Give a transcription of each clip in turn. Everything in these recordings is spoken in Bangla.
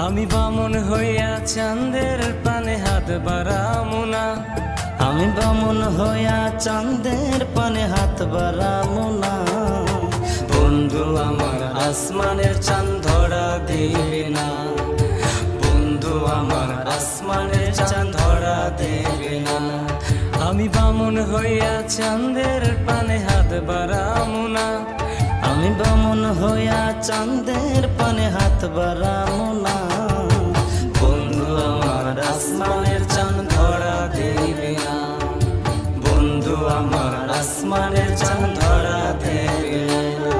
আমি বামন হইয়া চাঁদের পানে হাত বাড়ামু না। আমি বামন হইয়া চাঁদের পানে হাত বাড়ামু না। বন্ধু আমার আসমানের চাঁদ ধরা দেবে না। বন্ধু আমার আসমানের চাঁদ ধরা দেবে না। আমি বামন হইয়া চাঁদের পানে হাত বাড়ামু না। আমি বামন হইয়া চাঁদের পানে হাত বাড়ামু না। বন্ধু আমার আসমানের চাঁদ ধরা দেবে না। বন্ধু আমার আসমানের চাঁদ ধরা দেবে না।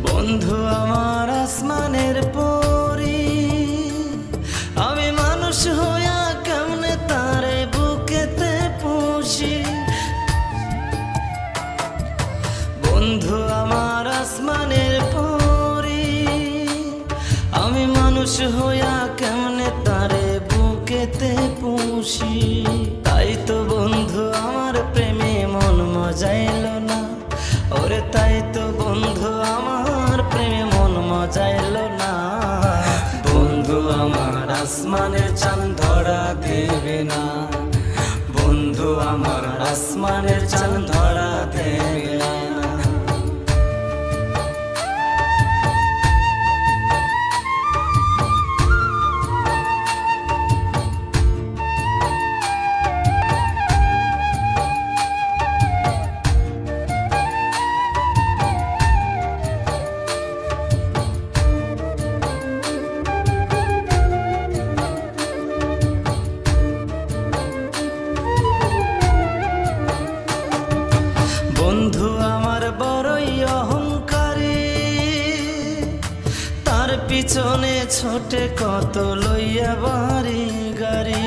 বন্ধু আমার আসমানের পরি, আমি মানুষ হইয়া কেমনে তারে বুকেতে পুষি। বন্ধু আমার আসমানের পরি, আমি মানুষ হইয়া কেমনে তারে বুকেতে পুষি। তাই তো বন্ধু আমার প্রেমে মন মজাইল না। ওরে তাই তো বন্ধু আমার প্রেমে মন মজাইল না। বন্ধু আমার আসমানের চাঁদ ধরা দেবে না। বন্ধু আমার আসমানের চাঁদ ধরা দেবে না। বন্ধু আমার বড়ই অহংকারী, তার পিছনে ছোটে কত লইয়া বাড়ি গাড়ি।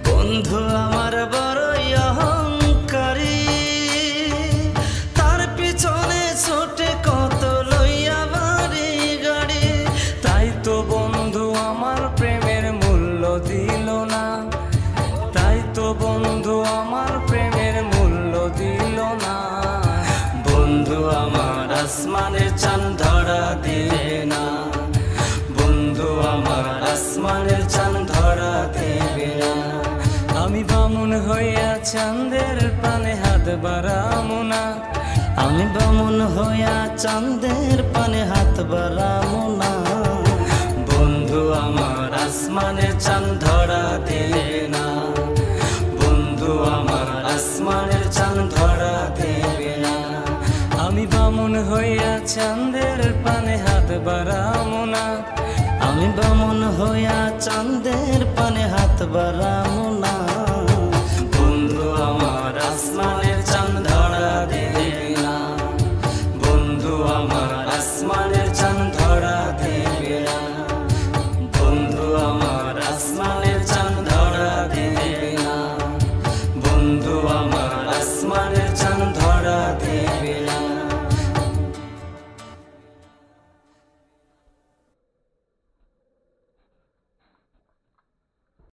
বন্ধু আমার বড়ই অহংকারী, তার পিছনে ছোটে কত লইয়া বাড়ি গাড়ি। তাই তো বন্ধু আমার প্রেমের মূল্য দিল না। তাই তো বন্ধু আমার প্রেমের মূল্য দিল না। বন্ধু আমার আসমানের চাঁদ ধরা দেবে না। বন্ধু আমার আসমানের চাঁদ ধরা দেবে না। আমি বামন হইয়া চাঁদের পানে হাত বাড়ামু না। আমি বামন হইয়া চাঁদের পানে হাত বাড়ামু না। বন্ধু আমার আসমানের চাঁদ ধরা দেবে না। বন্ধু আমার আসমানের চাঁদ ধরা দেবে না। আমি বামন হইয়া চাঁদের পানে হাত বাড়ামু না। আমি বামন হইয়া চাঁদের পানে হাত বাড়ামু না। বন্ধু আমার আসমান